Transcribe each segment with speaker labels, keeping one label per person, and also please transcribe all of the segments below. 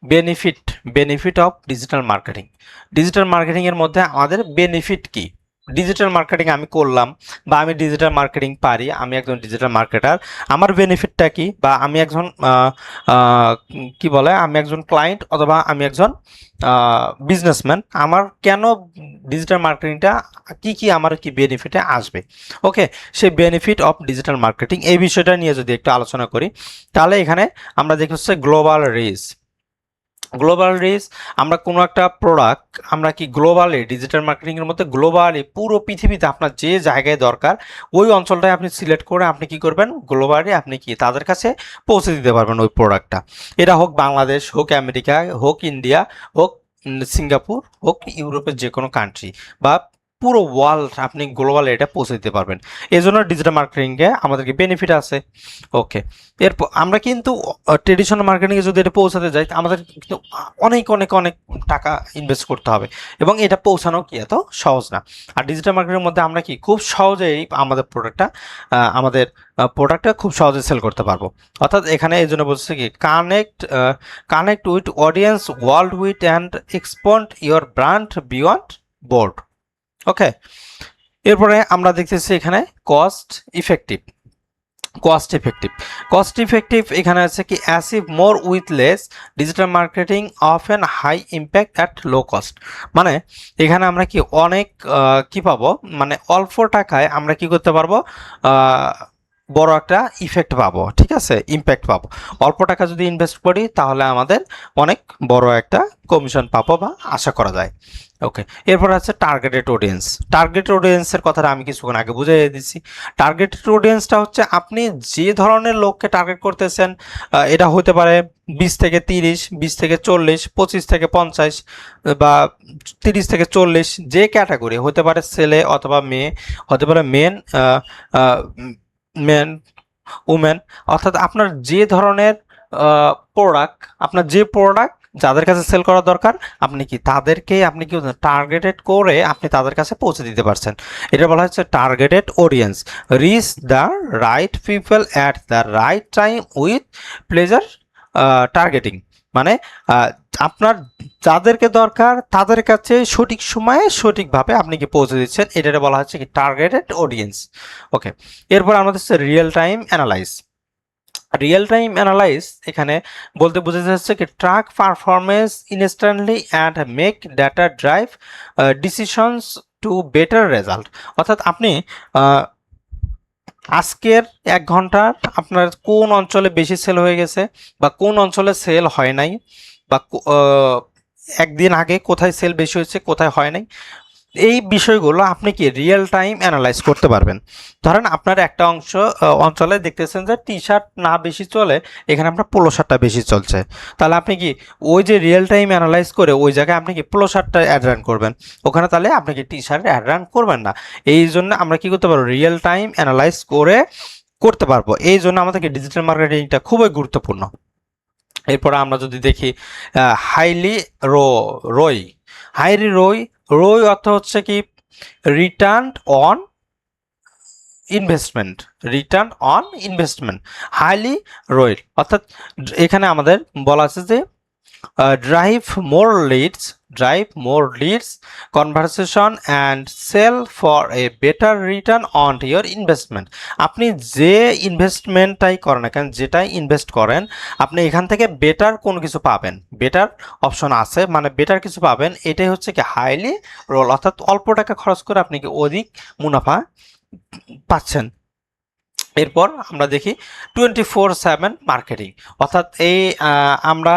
Speaker 1: Benefit benefit of digital marketing. Digital marketing এর মধ্যে আমাদের বেনিফিট কি? ডিজিটাল মার্কেটিং আমি করলাম বা আমি ডিজিটাল মার্কেটিং পারি, আমি একজন ডিজিটাল মার্কেটার, আমার বেনিফিটটা কি? বা আমি একজন কি বলে, আমি একজন ক্লায়েন্ট অথবা আমি একজন বিজনেসম্যান, আমার কেন ডিজিটাল মার্কেটিংটা, কি কি আমার কি বেনিফিটে আসবে? ওকে, সেই বেনিফিট অফ ডিজিটাল মার্কেটিং এই বিষয়টা নিয়ে যদি একটু আলোচনা করি, তাহলে এখানে আমরা দেখি হচ্ছে গ্লোবাল রিচ। গ্লোবাল রিচ, আমরা কোনো একটা প্রোডাক্ট আমরা কি গ্লোবালি ডিজিটাল মার্কেটিং এর মধ্যে গ্লোবালি পুরো পৃথিবীতে আপনার যে জায়গায় দরকার ওই অঞ্চলটায় আপনি সিলেক্ট করে আপনি কি করবেন, গ্লোবালি আপনি কি তাদের কাছে পৌঁছে দিতে পারবেন ওই প্রোডাক্টটা। এটা হোক বাংলাদেশ, হোক আমেরিকা, হোক ইন্ডিয়া, হোক সিঙ্গাপুর, হোক ইউরোপের যে কোনো কান্ট্রি বা পুরো ওয়ার্ল্ড আপনি গ্লোবাল এটা পৌঁছে দিতে পারবেন। এই জন্য ডিজিটাল মার্কেটিংয়ে আমাদেরকে বেনিফিট আছে। ওকে, এরপর আমরা কিন্তু ট্রেডিশনাল মার্কেটিংয়ে যদি এটা পৌঁছাতে যাই আমাদের কিন্তু অনেক অনেক অনেক টাকা ইনভেস্ট করতে হবে এবং এটা পৌঁছানো কি এত সহজ না। আর ডিজিটাল মার্কেটিংয়ের মধ্যে আমরা কি খুব সহজেই আমাদের প্রোডাক্টটা খুব সহজে সেল করতে পারবো। অর্থাৎ এখানে এই জন্য বলছে কি connect with audience world with and expand your brand beyond board. Okay, এরপরে আমরা দেখতেছি এখানে কস্ট ইফেক্টিভ এখানে আছে কি achieve more with less, digital marketing of an high impact at low cost. মানে এখানে আমরা কি অনেক কি পাবো, মানে অল্প টাকায় আমরা কি করতে পারবো, বড় একটা ইফেক্ট পাবো, ঠিক আছে, ইম্প্যাক্ট পাবো। অল্প টাকা যদি ইনভেস্ট করি তাহলে আমাদের অনেক বড় একটা কমিশন পাবো বা আশা করা যায়। ওকে, এরপর আছে টার্গেটেড অডিয়েন্সের কথাটা আমি কিছুক্ষণ আগে বুঝিয়ে দিচ্ছি। টার্গেটেড অডিয়েন্সটা হচ্ছে আপনি যে ধরনের লোককে টার্গেট করতেছেন, এটা হতে পারে 20 থেকে 30, 20 থেকে 40, 25 থেকে 50 বা 30 থেকে 40, যে ক্যাটাগরি হতে পারে, ছেলে অথবা মেয়ে, হতে পারে মেন উমেন। অর্থাৎ আপনার যে ধরনের প্রোডাক্ট যাদের কাছে সেল করা দরকার আপনি কি টার্গেটেড করে আপনি তাদের কাছে পৌঁছে দিতে পারছেন। এটা বলা হচ্ছে targeted audience. Reach the right people at the right time with pleasure targeting. মানে আপনার যাদেরকে দরকার তাদের কাছে সঠিক সময়ে সঠিকভাবে আপনি কি পৌঁছে দিচ্ছেন, এটা বলা হচ্ছে কি টার্গেটেড অডিয়েন্স। ওকে, এরপর আমাদের হচ্ছে রিয়েল টাইম অ্যানালাইজ এখানে বলতে বোঝা যাচ্ছে কি track performance instantly and make data drive decisions to better result. অর্থাৎ আপনি আজকের 1 ঘন্টার আপনার কোন অঞ্চলে বেশি সেল হয়ে গেছে বা কোন অঞ্চলে সেল হয় নাই, বা একদিন আগে কোথায় সেল বেশি হয়েছে কোথায় হয় নাই, এই বিষয়গুলো আপনি কি রিয়েল টাইম অ্যানালাইজ করতে পারবেন। ধরেন আপনার একটা অঞ্চলে দেখতেছেন যে টি শার্ট না বেশি চলে, এখানে আপনার পোলো শার্টটা বেশি চলছে, তাহলে আপনি কি ওই যে রিয়েল টাইম অ্যানালাইজ করে ওই জায়গায় আপনি কি পোলো শার্টটা অ্যাড রান করবেন, ওখানে তাহলে আপনি কি টি শার্ট অ্যাড রান করবেন না। এই জন্য আমরা কি করতে পারবো, রিয়েল টাইম অ্যানালাইজ করতে পারবো। এই জন্য আমাদেরকে ডিজিটাল মার্কেটিংটা খুবই গুরুত্বপূর্ণ। এরপর আমরা যদি দেখি হাইলি রোই হাইলি রোই রোই অর্থ হচ্ছে কি রিটার্ন অন ইনভেস্টমেন্ট হাইলি রোই। অর্থাৎ এখানে আমাদের বলা আছে যে drive more leads conversation and sell for a better return on your investment। আপনি যে ইনভেস্টমেন্টটাই করেন না কেন, যেটাই ইনভেস্ট করেন আপনি এখান থেকে বেটার কোনো কিছু পাবেন, বেটার অপশন আছে, মানে বেটার কিছু পাবেন। এটাই হচ্ছে কি হাইলি রোল, অর্থাৎ অল্প টাকা খরচ করে আপনি কি অধিক মুনাফা পাচ্ছেন। এরপর আমরা দেখি 24/7 মার্কেটিং। অর্থাৎ আমরা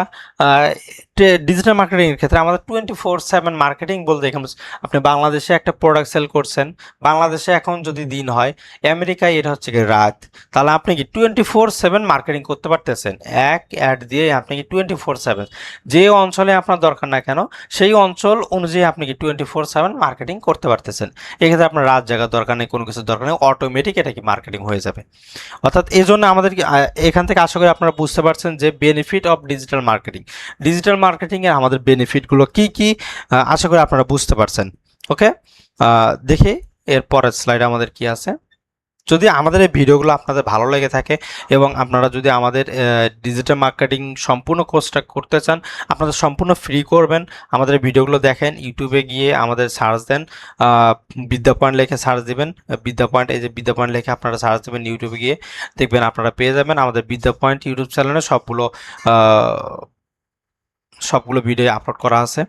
Speaker 1: ডিজিটাল মার্কেটিং এর ক্ষেত্রে আমাদের 24/7 মার্কেটিং বলতে এখানে আপনি বাংলাদেশে একটা প্রোডাক্ট সেল করছেন, বাংলাদেশে এখন যদি দিন হয়, আমেরিকায় এটা হচ্ছে কি রাত, তাহলে আপনি কি 24/7 মার্কেটিং করতে পারতেছেন। এক অ্যাড দিয়ে আপনি কি 24/7 যে অঞ্চলে আপনার দরকার না কেন সেই অঞ্চল অনুযায়ী আপনি কি 24/7 মার্কেটিং করতে পারতেছেন। এক্ষেত্রে আপনার রাত জাগার দরকার নেই, কোনো কিছু দরকার নেই, অটোমেটিক এটা কি মার্কেটিং হয়ে যাবে। অর্থাৎ এই জন্য আমাদের এখান থেকে আশা করি আপনারা বুঝতে পারছেন যে বেনিফিট অফ ডিজিটাল মার্কেটিং এর আমাদের বেনিফিটগুলো কি কি, আশা করি আপনারা বুঝতে পারছেন। ওকে, দেখি এর পরের স্লাইড আমাদের কি আছে। যদি আমাদের এই ভিডিওগুলো আপনাদের ভালো লেগে থাকে এবং আপনারা যদি আমাদের ডিজিটাল মার্কেটিং সম্পূর্ণ কোর্সটা করতে চান, আপনাদের সম্পূর্ণ ফ্রি করবেন। আমাদের ভিডিওগুলো দেখেন, ইউটিউবে গিয়ে আমাদের সার্চ দেন, বিদ্যা পয়েন্ট লিখে সার্চ দিবেন। বিদ্যা পয়েন্ট, এই যে বিদ্যা পয়েন্ট লিখে আপনারা সার্চ দেবেন, ইউটিউবে গিয়ে দেখবেন আপনারা পেয়ে যাবেন আমাদের বিদ্যা পয়েন্ট ইউটিউব চ্যানেলে সবগুলো ভিডিও আপলোড করা আছে।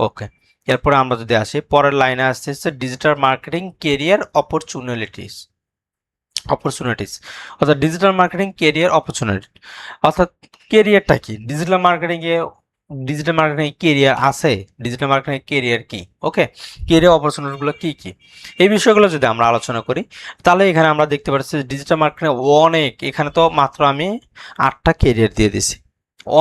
Speaker 1: ওকে, এরপরে আমরা যদি আসি পরের লাইনে আসতে ডিজিটাল মার্কেটিং কেরিয়ার অপরচুনিটিস। অর্থাৎ ডিজিটাল মার্কেটিং কেরিয়ার অপরচুনিটি, অর্থাৎ কেরিয়ারটা কি? ডিজিটাল মার্কেটিং কেরিয়ার আছে, ডিজিটাল মার্কেটিং কেরিয়ার কি? ওকে, কেরিয়ার অপরচুনিটিগুলো কি কি, এই বিষয়গুলো যদি আমরা আলোচনা করি তাহলে এখানে আমরা দেখতে পাচ্ছি ডিজিটাল মার্কেটিং অনেক, এখানে তো মাত্র আমি 8টা কেরিয়ার দিয়ে দিছি,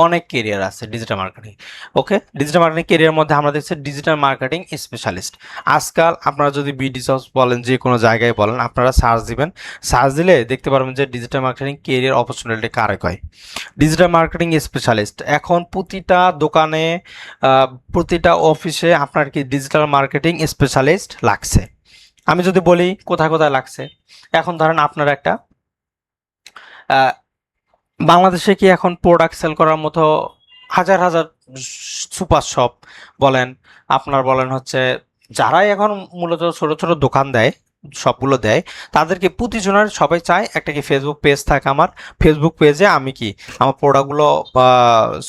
Speaker 1: অনেক কেরিয়ার আছে ডিজিটাল মার্কেটিং। ওকে, ডিজিটাল মার্কেটিং কেরিয়ার মধ্যে আমরা দেখছি ডিজিটাল মার্কেটিং স্পেশালিস্ট। আজকাল আপনারা যদি বিডি জবস বলেন, যে কোনো জায়গায় বলেন, আপনারা সার্চ দিবেন, সার্চ দিলে দেখতে পারবেন যে ডিজিটাল মার্কেটিং কেরিয়ার অপরচুনিটি কারে কয়। ডিজিটাল মার্কেটিং স্পেশালিস্ট এখন প্রতিটা দোকানে, প্রতিটা অফিসে আপনার কি ডিজিটাল মার্কেটিং স্পেশালিস্ট লাগছে। আমি যদি বলি কোথায় কোথায় লাগছে, এখন ধরেন আপনার একটা বাংলাদেশে কি এখন প্রোডাক্ট সেল করার মতো হাজার হাজার সুপার শপ বলেন, আপনার বলেন হচ্ছে যারাই এখন মূলত ছোট ছোট দোকান দেয়, সবগুলো দেয়, তাদেরকে প্রতিজনের সবাই চায় একটা কি ফেসবুক পেজ থাকে। আমার ফেসবুক পেজে আমি কি আমার প্রোডাক্টগুলো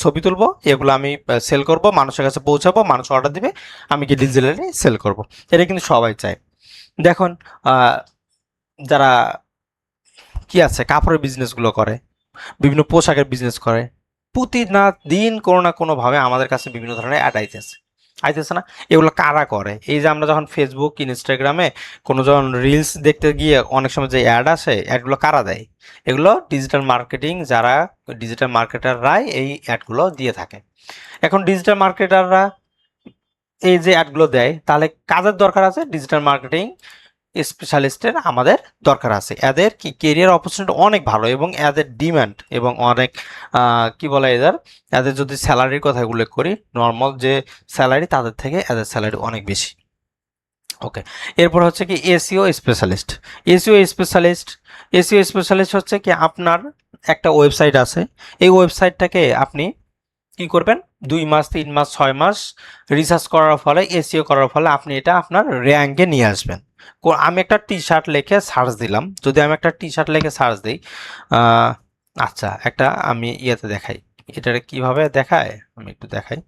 Speaker 1: ছবি তুলবো, এগুলো আমি সেল করব, মানুষের কাছে পৌঁছাবো, মানুষ অর্ডার দিবে, আমি কি ডিজিটালি সেল করব। এটা কিন্তু সবাই চায়। দেখুন যারা কি আছে কাপড়ের বিজনেসগুলো করে, বিভিন্ন পোশাকের বিজনেস করে, দিন কোনো না কোনোভাবে আমাদের কাছে বিভিন্ন ধরনের অ্যাড আইতেছে না? এগুলো কারা করে? এই যে আমরা যখন ফেসবুক ইনস্টাগ্রামে কোনো যখন রিলস দেখতে গিয়ে অনেক সময় যে অ্যাড আসে, অ্যাডগুলো কারা দেয়? এগুলো ডিজিটাল মার্কেটিং, যারা ডিজিটাল মার্কেটাররাই এই অ্যাডগুলো দিয়ে থাকে। এখন ডিজিটাল মার্কেটাররা এই যে অ্যাডগুলো দেয়, তাহলে কাদের দরকার আছে? ডিজিটাল মার্কেটিং স্পেশালিস্টের আমাদের দরকার আছে। এদের কি কেরিয়ার অপরচুনিটি অনেক ভালো এবং এদের ডিমান্ড এবং অনেক কি বলে এদের যদি স্যালারির কথা উল্লেখ করি, নর্মাল যে স্যালারি তাদের থেকে এদের স্যালারি অনেক বেশি। ওকে, এরপর হচ্ছে কি এসইও স্পেশালিস্ট। এসইও স্পেশালিস্ট হচ্ছে কি আপনার একটা ওয়েবসাইট আছে, এই ওয়েবসাইটটাকে আপনি কি করবেন, 2 মাস 3 মাস 6 মাস রিসার্চ করার ফলে, এসইও করার ফলে আপনি এটা আপনার র্যাঙ্কে নিয়ে আসবেন। আমি একটা টি শার্ট লিখে সার্চ দিলাম, যদি আমি একটা টি শার্ট লিখে সার্চ দিই, আচ্ছা একটা আমি ইয়েতে দেখাই, এটা কিভাবে দেখায় আমি একটু দেখাই।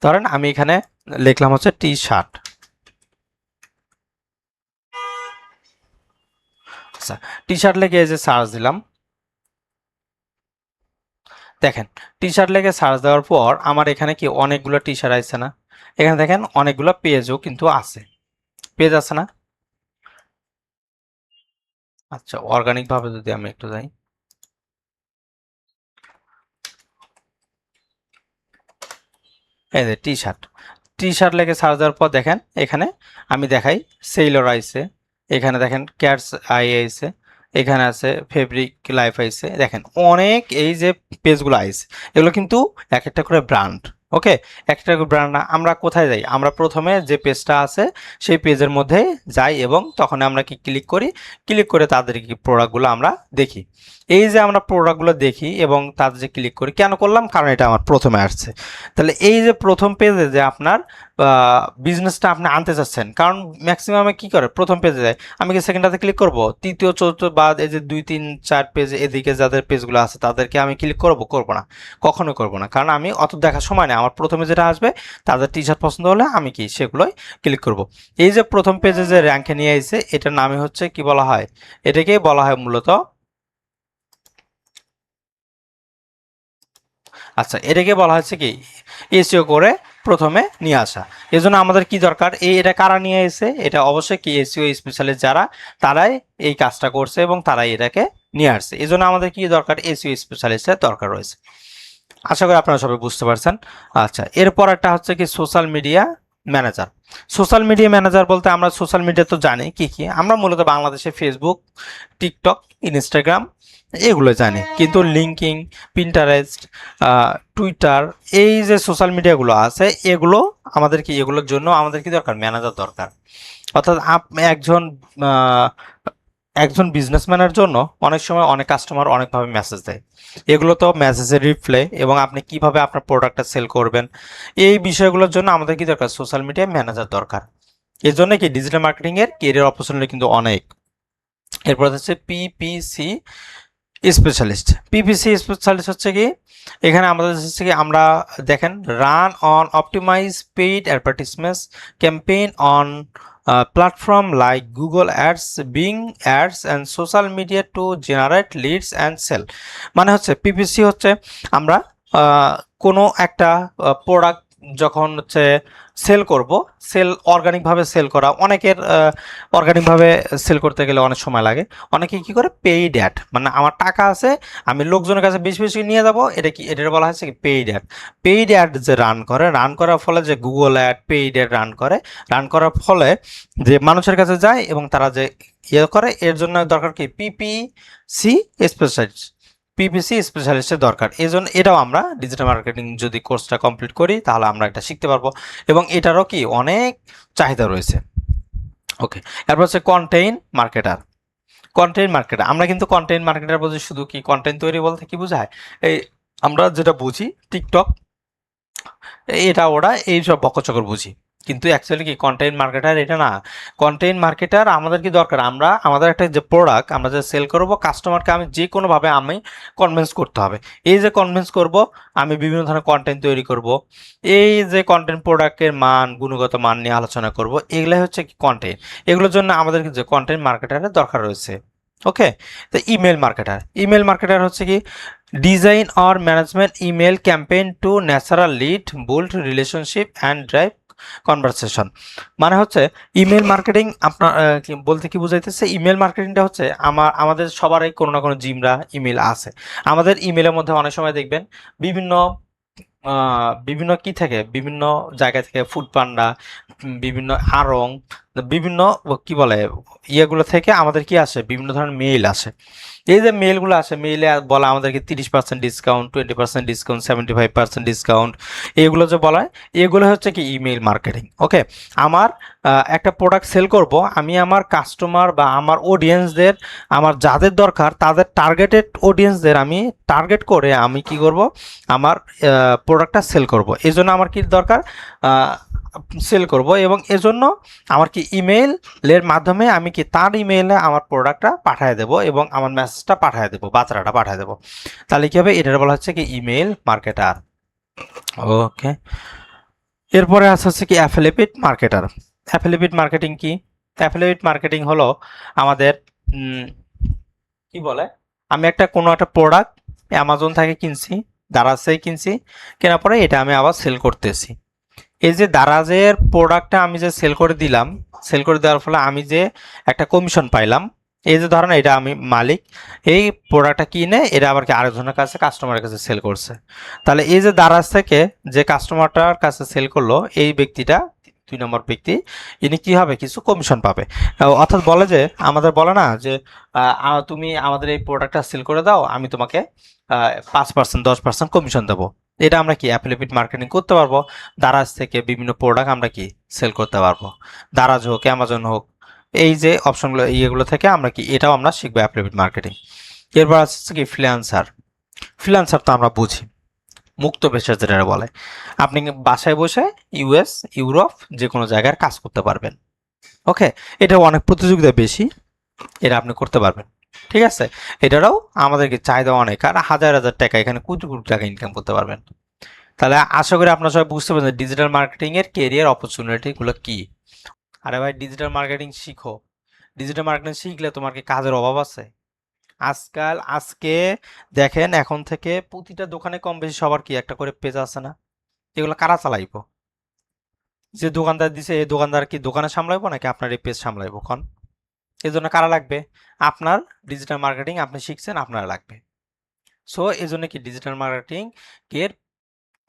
Speaker 1: ধরেন আমি এখানে লিখলাম হচ্ছে টি শার্ট, আচ্ছা টি শার্ট লিখে এই যে সার্চ দিলাম, দেখেন টি শার্ট লিখে সার্চ দেওয়ার পর আমার এখানে কি অনেকগুলো টি শার্ট আসছে না? এখানে দেখেন অনেকগুলো পেজও কিন্তু আছে, পেজ আছে না? আচ্ছা অর্গানিক ভাবে যদি আমি একটু যাই, এই যে টি শার্ট লেগে সার্চ দেওয়ার পর দেখেন এখানে আমি দেখাই সেইলর আইছে, এখানে দেখেন ক্যাটস আই আইছে, এখানে আছে ফেব্রিক লাইফ আইছে, দেখেন অনেক এই যে পেজগুলো আইছে, এগুলো কিন্তু এক একটা করে ব্র্যান্ড। ওকে, একটা ব্র্যান্ড না, আমরা কোথায় যাই? আমরা প্রথমে যে পেজটা আছে সেই পেজের মধ্যে যাই এবং তখন আমরা কি ক্লিক করি, ক্লিক করে তাদের কি প্রোডাক্টগুলো আমরা দেখি। এই যে আমরা প্রোডাক্টগুলো দেখি এবং তাদের যে ক্লিক করি, কেন করলাম? কারণ এটা আমার প্রথমে আসছে। তাহলে এই যে প্রথম পেজে যে আপনার বিজনেসটা আপনি আনতে চাচ্ছেন, কারণ ম্যাক্সিমামে কি করে প্রথম পেজে যায়, আমি কি সেকেন্ডটাতে ক্লিক করব, তৃতীয় চতুর্থ বা এই যে 2 3 4 পেজ এদিকে যাদের পেজগুলো আছে তাদেরকে আমি ক্লিক করব না, কখনো করব না, কারণ আমি অত দেখার সময় নেই। আমার প্রথমে যেটা আসবে তাদের টি শার্ট পছন্দ হলে আমি কি সেগুলোই ক্লিক করব। এই যে প্রথম পেজে যে র্যাঙ্কে নিয়ে এসেছে, এটার নামই হচ্ছে কি বলা হয়, এটাকেই বলা হয় মূলত, আচ্ছা এটাকে বলা হচ্ছে কি এসইও করে প্রথমে নিয়ে আসা। এজন্য আমাদের কি দরকার, এটা কারা নিয়ে এসে, এটা অবশ্যই কি এসইও স্পেশালিস্ট যারা, তারাই এই কাজটা করছে এবং তারাই এটাকে নিয়ে আসছে। এজন্য আমাদের কি দরকার, এসইও স্পেশালিস্টের দরকার রয়েছে। আশা করি আপনারা সবাই বুঝতে পারছেন। আচ্ছা এরপর একটা হচ্ছে কি social media manager. Social media manager বলতে আমরা সোশ্যাল মিডিয়া তো জানি কি কি, আমরা মূলত বাংলাদেশে ফেসবুক, টিকটক, ইনস্টাগ্রাম এগুলো জানি, কিন্তু লিঙ্কিং, পিন্টারেস্ট, টুইটার, এই যে সোশ্যাল মিডিয়াগুলো আছে এগুলো আমাদের কি, এগুলোর জন্য আমাদের কি দরকার, ম্যানেজার দরকার। অর্থাৎ আপনি আহ, একজন বিজনেসম্যানের জন্য অনেক সময় অনেক কাস্টমার অনেকভাবে মেসেজ দেয়, এগুলো তো মেসেজের রিপ্লাই এবং আপনি কিভাবে আপনার প্রোডাক্টটা সেল করবেন, এই বিষয়গুলোর জন্য আমাদের কি দরকার, সোশ্যাল মিডিয়া ম্যানেজার দরকার। এর জন্য কি ডিজিটাল মার্কেটিং এর কেরিয়ার অপরচুনিটি কিন্তু অনেক। এরপর হচ্ছে পিপিসি স্পেশালিস্ট। পিপিসি স্পেশালিস্ট হচ্ছে কি, এখানে আমাদের হচ্ছে কি, আমরা দেখেন, run on optimise paid advertisements campaign on platform like Google ads, Bing ads and social media to generate leads and sale. মানে হচ্ছে পিপিসি হচ্ছে আমরা কোনো একটা প্রোডাক্ট যখন হচ্ছে সেল করব, সেল অর্গানিকভাবে সেল করা, অনেকের অর্গানিকভাবে সেল করতে গেলে অনেক সময় লাগে। অনেকে কি করে, পেইড অ্যাড, মানে আমার টাকা আছে, আমি লোকজনের কাছে বেশি বেশি নিয়ে যাবো, এটা কি, এটা বলা হচ্ছে কি পেইড অ্যাড। পেইড অ্যাড যে রান করে, রান করার ফলে যে Google ad, paid add run করে, রান করার ফলে যে মানুষের কাছে যায় এবং তারা যে ইয়ে করে, এর জন্য দরকার কি, পিপিসি স্পেশালিস্ট, পিপিসি স্পেশালিস্টের দরকার। এই জন্য এটাও আমরা ডিজিটাল মার্কেটিং যদি কোর্সটা কমপ্লিট করি তাহলে আমরা এটা শিখতে পারবো এবং এটারও কি অনেক চাহিদা রয়েছে। ওকে, এরপর হচ্ছে কন্টেন্ট মার্কেটার। কন্টেন্ট মার্কেটার, আমরা কিন্তু কন্টেন্ট মার্কেটার বুঝি শুধু কি, কন্টেন্ট তৈরি বলতে কি বোঝায়, এই আমরা যেটা বুঝি টিকটক, এটা ওরা এইসব বকচকর বুঝি, কিন্তু অ্যাকচুয়ালি কি কন্টেন্ট মার্কেটার এটা না। কন্টেন্ট মার্কেটার আমাদের কি দরকার, আমরা আমাদের একটা যে প্রোডাক্ট আমরা যে সেল করব, কাস্টমারকে আমি যে কোনোভাবে আমি কনভিন্স করতে হবে। এই যে কনভিন্স করব, আমি বিভিন্ন ধরনের কন্টেন্ট তৈরি করব, এই যে কন্টেন্ট, প্রোডাক্টের মান, গুণগত মান নিয়ে আলোচনা করব, এগুলাই হচ্ছে কি কন্টেন্ট। এগুলোর জন্য আমাদের যে কন্টেন্ট মার্কেটারের দরকার রয়েছে। ওকে, তো ইমেল মার্কেটার, ইমেল মার্কেটার হচ্ছে কি, design or management email campaign two natural lead, build relationship and drive conversation. মানে হচ্ছে ইমেল মার্কেটিং আপনার বলতে কি বুঝাইতেছে, ইমেল মার্কেটিংটা হচ্ছে আমাদের সবারই কোনো না কোনো জিমরা ইমেল আছে। আমাদের ইমেলের মধ্যে অনেক সময় দেখবেন বিভিন্ন বিভিন্ন কি থেকে, বিভিন্ন জায়গা থেকে, ফুড পান্ডা, বিভিন্ন আড়ং, বিভিন্ন কি বলে ইয়েগুলো থেকে আমাদের কি আসে, বিভিন্ন ধরনের মেইল আসে। এই যে মেইলগুলো আসে, মেইলে বলা আমাদেরকে 30% ডিসকাউন্ট, 20% ডিসকাউন্ট, 75% ডিসকাউন্ট, এগুলো যে বলা হয়, এগুলো হচ্ছে কি ইমেইল মার্কেটিং। ওকে, আমার একটা প্রোডাক্ট সেল করব, আমি আমার কাস্টমার বা আমার অডিয়েন্সদের, আমার যাদের দরকার তাদের টার্গেটেড অডিয়েন্সদের আমি টার্গেট করে আমি কি করব, আমার প্রোডাক্টটা সেল করব। এই জন্য আমার কি দরকার, সেল করব, এবং এজন্য আমার কি ইমেইলের মাধ্যমে আমি কি তার ইমেইলে আমার প্রোডাক্টটা পাঠিয়ে দেব এবং আমার মেসেজটা পাঠিয়ে দেব, বার্তাটা পাঠিয়ে দেব। তাহলে কি হবে, এটার বলা হচ্ছে কি ইমেইল মার্কেটার। ওকে, এরপরে আছে হচ্ছে কি অ্যাফিলিয়েট মার্কেটার। অ্যাফিলিয়েট মার্কেটিং কি, অ্যাফিলিয়েট মার্কেটিং হলো আমাদের কি বলে, আমি একটা কোনো একটা প্রোডাক্ট অ্যামাজন থেকে কিনছি, দারাজে কিনছি, কেনার পরে এটা আমি আবার সেল করতেছি। এই যে দারাজের প্রোডাক্টটা আমি যে সেল করে দিলাম, সেল করে দেওয়ার ফলে আমি যে একটা কমিশন পাইলাম, এই যে ধরেন এটা আমি মালিক, এই প্রোডাক্টটা কিনে এটা আবার কি আরেকজনের কাছে, কাস্টমারের কাছে সেল করছে। তাহলে এই যে দারাজ থেকে যে কাস্টমারটার কাছে সেল করলো, এই ব্যক্তিটা 2 নম্বর ব্যক্তি, ইনি কি হবে, কিছু কমিশন পাবে। অর্থাৎ বলে যে, আমাদের বলে না যে তুমি আমাদের এই প্রোডাক্টটা সেল করে দাও, আমি তোমাকে 5%, 10% কমিশন দেবো। এটা আমরা কি অ্যাফিলিয়েট মার্কেটিং করতে পারবো, দারাজ থেকে বিভিন্ন প্রোডাক্ট আমরা কি সেল করতে পারবো, দারাজ হোক, অ্যামাজন হোক, এই যে অপশনগুলো, ইয়েগুলো থেকে আমরা কি, এটাও আমরা শিখবো অ্যাফিলিয়েট মার্কেটিং। এরপর আসছে কি ফ্রিল্যান্সার। ফ্রিল্যান্সার তো আমরা বুঝি, মুক্ত পেশা যেটা বলে, আপনি বাসায় বসে ইউএস, ইউরোপ যে কোনো জায়গার কাজ করতে পারবেন। ওকে, এটা অনেক প্রতিযোগিতা বেশি, এটা আপনি করতে পারবেন। ঠিক আছে, এটারও আমাদেরকে চাহিদা অনেক, আর হাজার হাজার টাকা, এখানে কোটি কোটি টাকা ইনকাম করতে পারবেন। তাহলে আশা করি আপনারা সবাই বুঝতে পারছেন ডিজিটাল মার্কেটিং এর কেরিয়ার অপরচুনিটি গুলো কি। আরে ভাই, ডিজিটাল মার্কেটিং শিখো, ডিজিটাল মার্কেটিং শিখলে তোমার কি কাজের অভাব আছে? আজকে দেখেন, এখন থেকে প্রতিটা দোকানে কম বেশি সবার কি একটা করে পেজ আছে না? এগুলো কারা চালাইবো? যে দোকানদার দিছে, এই দোকানদার কি দোকানে সামলাইবো নাকি আপনার এই পেজ সামলাইবো? কোন, এই জন্য কারা লাগবে? আপনার ডিজিটাল মার্কেটিং আপনি শিখছেন, আপনারা লাগবে। সো এই জন্য কি ডিজিটাল মার্কেটিং এর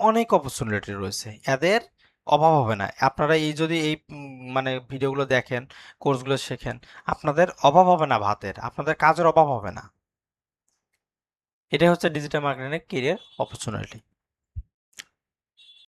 Speaker 1: অনেক অপরচুনিটি রয়েছে, এদের অভাব হবে না। আপনারা এই যদি এই মানে ভিডিওগুলো দেখেন, কোর্সগুলো শেখেন, আপনাদের অভাব হবে না ভাতের, আপনাদের কাজের অভাব হবে না। এটাই হচ্ছে ডিজিটাল মার্কেটিংয়ের কেরিয়ার অপরচুনিটি।